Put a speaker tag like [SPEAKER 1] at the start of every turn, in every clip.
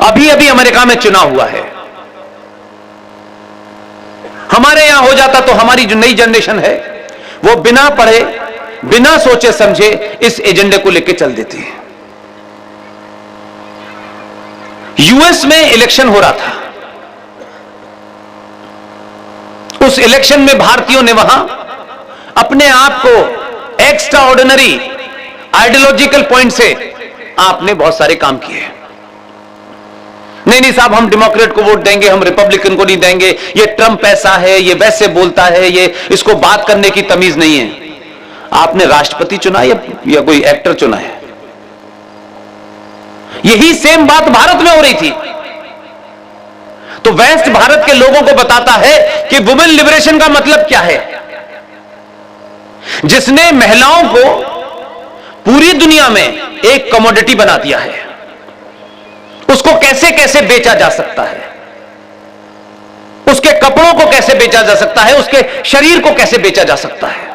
[SPEAKER 1] अभी अभी अमेरिका में चुनाव हुआ है। हमारे यहां हो जाता तो हमारी जो नई जनरेशन है वो बिना पढ़े, बिना सोचे समझे इस एजेंडे को लेकर चल देती है। यूएस में इलेक्शन हो रहा था। उस इलेक्शन में भारतीयों ने वहां अपने आप को एक्स्ट्रा ऑर्डिनरी आइडियोलॉजिकल पॉइंट से आपने बहुत सारे काम किए। नहीं साहब, हम डेमोक्रेट को वोट देंगे, हम रिपब्लिकन को नहीं देंगे, ये ट्रंप ऐसा है, ये वैसे बोलता है, ये इसको बात करने की तमीज नहीं है। आपने राष्ट्रपति चुना या कोई एक्टर चुना है? यही सेम बात भारत में हो रही थी। तो वेस्ट भारत के लोगों को बताता है कि वुमेन लिबरेशन का मतलब क्या है, जिसने महिलाओं को पूरी दुनिया में एक कमोडिटी बना दिया है। उसको कैसे कैसे बेचा जा सकता है, उसके कपड़ों को कैसे बेचा जा सकता है, उसके शरीर को कैसे बेचा जा सकता है।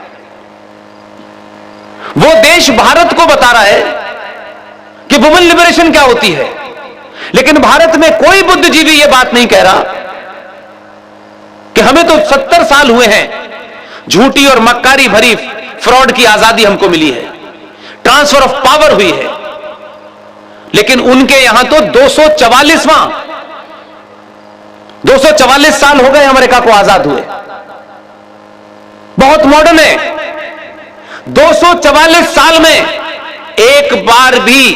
[SPEAKER 1] वो देश भारत को बता रहा है कि वुमेन लिबरेशन क्या होती है, लेकिन भारत में कोई बुद्धिजीवी यह बात नहीं कह रहा कि हमें तो 70 साल हुए हैं, झूठी और मक्कारी भरी फ्रॉड की आजादी हमको मिली है, ट्रांसफर ऑफ पावर हुई है, लेकिन उनके यहां तो 244 साल हो गए अमेरिका को आजाद हुए। बहुत मॉडर्न है। 244 साल में एक बार भी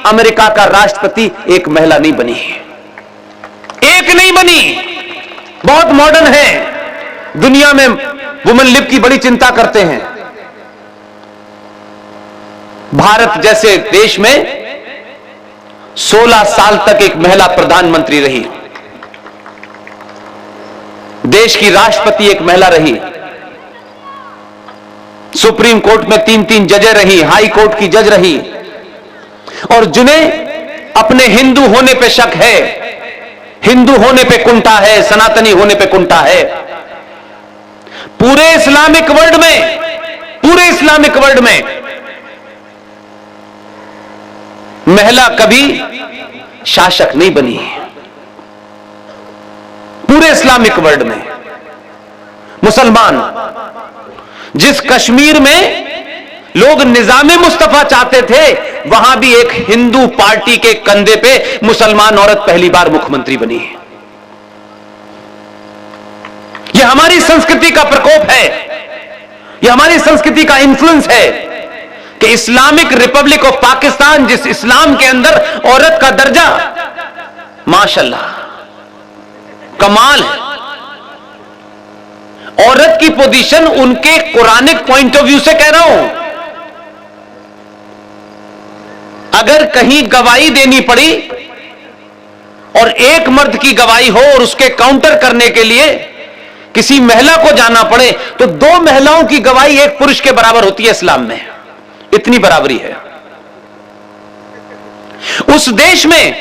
[SPEAKER 1] अमेरिका का राष्ट्रपति एक महिला नहीं बनी, एक नहीं बनी। बहुत मॉडर्न है। दुनिया में वुमेन लिब की बड़ी चिंता करते हैं। भारत जैसे देश में 16 साल तक एक महिला प्रधानमंत्री रही, देश की राष्ट्रपति एक महिला रही, सुप्रीम कोर्ट में 3-3 जजें रही, हाई कोर्ट की जज रही, और जिन्हें अपने हिंदू होने पे शक है, हिंदू होने पे कुंठा है, सनातनी होने पे कुंठा है, पूरे इस्लामिक वर्ल्ड में महिला कभी शासक नहीं बनी। पूरे इस्लामिक वर्ल्ड में मुसलमान, जिस कश्मीर में लोग निजामे मुस्तफा चाहते थे, वहां भी एक हिंदू पार्टी के कंधे पे मुसलमान औरत पहली बार मुख्यमंत्री बनी है। यह हमारी संस्कृति का प्रकोप है, यह हमारी संस्कृति का इन्फ्लुएंस है कि इस्लामिक रिपब्लिक ऑफ पाकिस्तान, जिस इस्लाम के अंदर औरत का दर्जा माशाल्लाह कमाल है, औरत की पोजीशन उनके कुरानिक पॉइंट ऑफ व्यू से कह रहा हूं, अगर कहीं गवाही देनी पड़ी और एक मर्द की गवाही हो और उसके काउंटर करने के लिए किसी महिला को जाना पड़े, तो 2 महिलाओं की गवाही एक पुरुष के बराबर होती है। इस्लाम में इतनी बराबरी है। उस देश में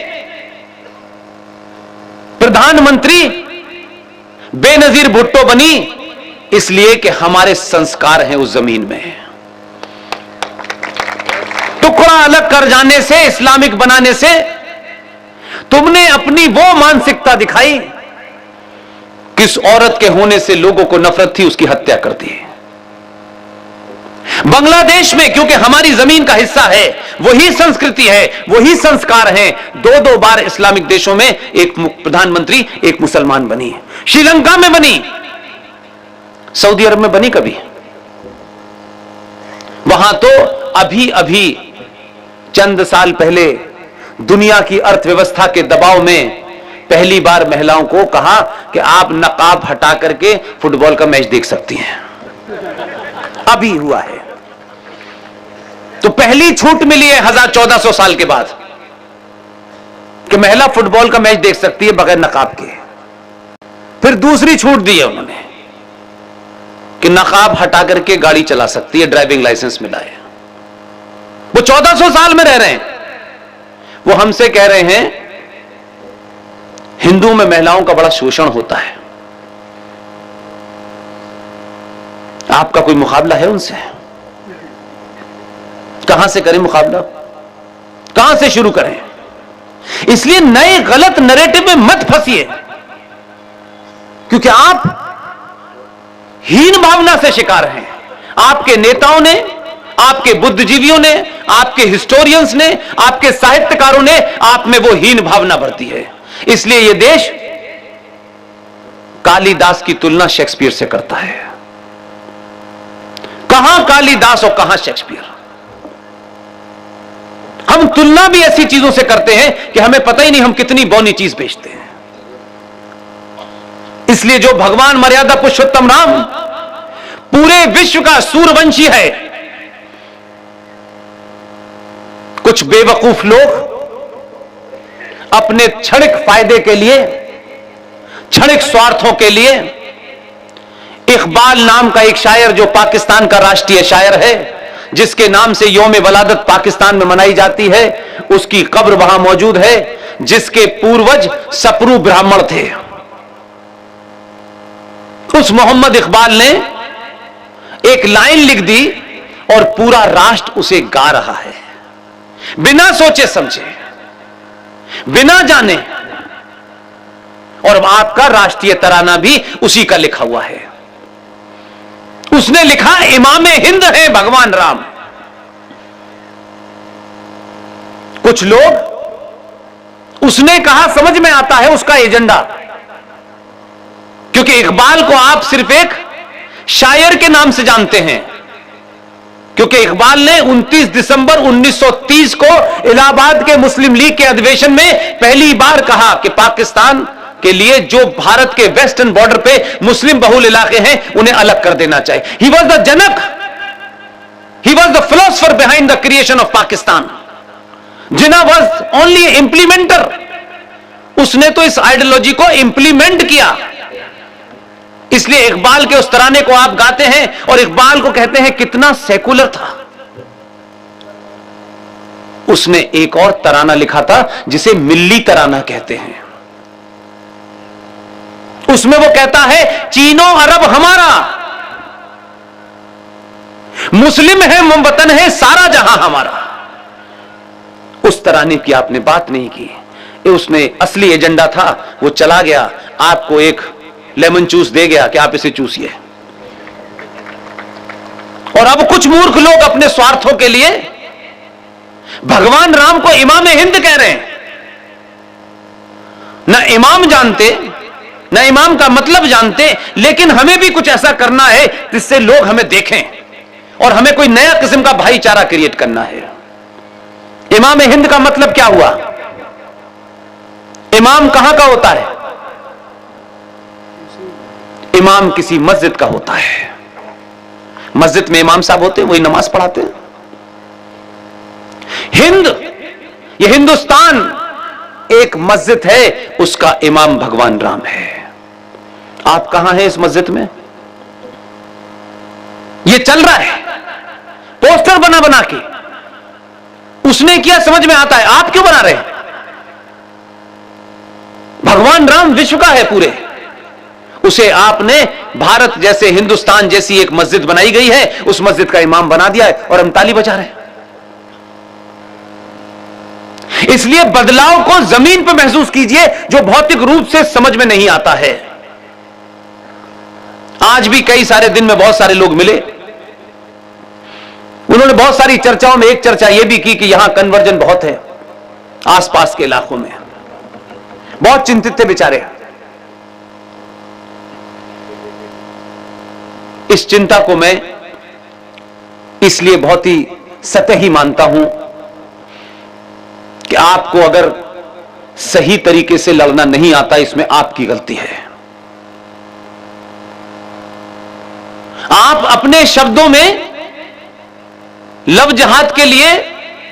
[SPEAKER 1] प्रधानमंत्री बेनजीर भुट्टो बनी इसलिए कि हमारे संस्कार हैं उस जमीन में। टुकड़ा अलग कर जाने से, इस्लामिक बनाने से तुमने अपनी वो मानसिकता दिखाई कि इस औरत के होने से लोगों को नफरत थी, उसकी हत्या कर दी। बांग्लादेश में क्योंकि हमारी जमीन का हिस्सा है, वही संस्कृति है, वही संस्कार हैं, 2-2 बार इस्लामिक देशों में एक प्रधानमंत्री एक मुसलमान बनी है। श्रीलंका में बनी, सऊदी अरब में बनी कभी। वहां तो अभी अभी चंद साल पहले दुनिया की अर्थव्यवस्था के दबाव में पहली बार महिलाओं को कहा कि आप नकाब हटा करके फुटबॉल का मैच देख सकती हैं। अभी हुआ है। तो पहली छूट मिली है 1400 साल के बाद कि महिला फुटबॉल का मैच देख सकती है बगैर नकाब के। फिर दूसरी छूट दी है उन्होंने कि नकाब हटा करके गाड़ी चला सकती है, ड्राइविंग लाइसेंस मिला है। वो 1400 साल में रह रहे हैं। वो हमसे कह रहे हैं हिंदू में महिलाओं का बड़ा शोषण होता है। आपका कोई मुकाबला है उनसे? कहां से करें मुकाबला? कहां से शुरू करें? इसलिए नए गलत नैरेटिव में मत फंसिए, क्योंकि आप हीन भावना से शिकार हैं। आपके नेताओं ने, आपके बुद्धिजीवियों ने, आपके हिस्टोरियंस ने, आपके साहित्यकारों ने आप में वो हीन भावना भरती है। इसलिए यह देश कालिदास की तुलना शेक्सपियर से करता है। कहां कालिदास और कहां शेक्सपियर। हम तुलना भी ऐसी चीजों से करते हैं कि हमें पता ही नहीं हम कितनी बौनी चीज बेचते हैं। इसलिए जो भगवान मर्यादा पुरुषोत्तम राम पूरे विश्व का सूर्यवंशी है, कुछ बेवकूफ लोग अपने क्षणिक फायदे के लिए, क्षणिक स्वार्थों के लिए, इकबाल नाम का एक शायर जो पाकिस्तान का राष्ट्रीय शायर है, जिसके नाम से यौम वलादत पाकिस्तान में मनाई जाती है, उसकी कब्र वहां मौजूद है, जिसके पूर्वज सपरू ब्राह्मण थे। उस मोहम्मद इकबाल ने एक लाइन लिख दी और पूरा राष्ट्र उसे गा रहा है, बिना सोचे समझे, बिना जाने। और आपका राष्ट्रीय तराना भी उसी का लिखा हुआ है। उसने लिखा इमाम हिंद है भगवान राम। कुछ लोग, उसने कहा समझ में आता है उसका एजेंडा, क्योंकि इकबाल को आप सिर्फ एक शायर के नाम से जानते हैं, क्योंकि इकबाल ने 29 दिसंबर 1930 को इलाहाबाद के मुस्लिम लीग के अधिवेशन में पहली बार कहा कि पाकिस्तान के लिए जो भारत के वेस्टर्न बॉर्डर पे मुस्लिम बहुल इलाके हैं उन्हें अलग कर देना चाहिए। He was the Janak, he was the philosopher behind the creation of Pakistan. Jinnah was only implementer. उसने तो इस आइडियोलॉजी को इंप्लीमेंट किया। इसलिए इकबाल के उस तराने को आप गाते हैं और इकबाल को कहते हैं कितना सेकुलर था। उसने एक और तराना लिखा था जिसे मिल्ली तराना कहते हैं। उसमें वो कहता है चीनो अरब हमारा, मुस्लिम है वतन है सारा जहां हमारा। उस तराने की आपने बात नहीं की। उसने असली एजेंडा था, वो चला गया, आपको एक लेमन जूस दे गया कि आप इसे चूसिए। और अब कुछ मूर्ख लोग अपने स्वार्थों के लिए भगवान राम को इमाम हिंद कह रहे हैं। ना इमाम जानते, ना इमाम का मतलब जानते, लेकिन हमें भी कुछ ऐसा करना है जिससे लोग हमें देखें और हमें कोई नया किस्म का भाईचारा क्रिएट करना है। इमाम हिंद का मतलब क्या हुआ? इमाम कहां का होता है? इमाम किसी मस्जिद का होता है। मस्जिद में इमाम साहब होते हैं, वही नमाज पढ़ाते हैं। हिंद, ये हिंदुस्तान एक मस्जिद है, उसका इमाम भगवान राम है। आप कहां हैं इस मस्जिद में? ये चल रहा है पोस्टर बना बना के। उसने किया समझ में आता है, आप क्यों बना रहे हैं? भगवान राम विश्व का है पूरे, उसे आपने भारत जैसे, हिंदुस्तान जैसी एक मस्जिद बनाई गई है, उस मस्जिद का इमाम बना दिया है और हम ताली बजा रहे हैं। इसलिए बदलाव को जमीन पर महसूस कीजिए, जो भौतिक रूप से समझ में नहीं आता है। आज भी कई सारे दिन में बहुत सारे लोग मिले, उन्होंने बहुत सारी चर्चाओं में एक चर्चा यह भी की कि यहां कन्वर्जन बहुत है आसपास के इलाकों में। बहुत चिंतित थे बेचारे। इस चिंता को मैं इसलिए बहुत ही सतही मानता हूं कि आपको अगर सही तरीके से लड़ना नहीं आता, इसमें आपकी गलती है। आप अपने शब्दों में लव जिहाद के लिए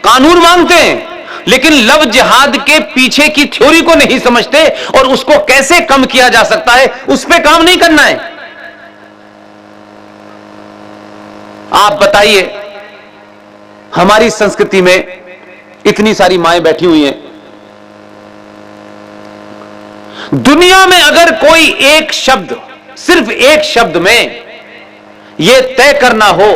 [SPEAKER 1] कानून मांगते हैं, लेकिन लव जिहाद के पीछे की थ्योरी को नहीं समझते और उसको कैसे कम किया जा सकता है उस पर काम नहीं करना है। आप बताइए, हमारी संस्कृति में इतनी सारी माएं बैठी हुई हैं, दुनिया में अगर कोई एक शब्द, सिर्फ एक शब्द में यह तय करना हो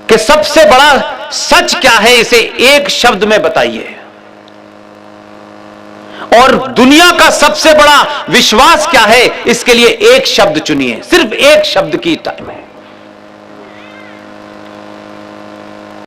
[SPEAKER 1] कि सबसे बड़ा सच क्या है, इसे एक शब्द में बताइए, और दुनिया का सबसे बड़ा विश्वास क्या है, इसके लिए एक शब्द चुनिए, सिर्फ एक शब्द की टाइम है।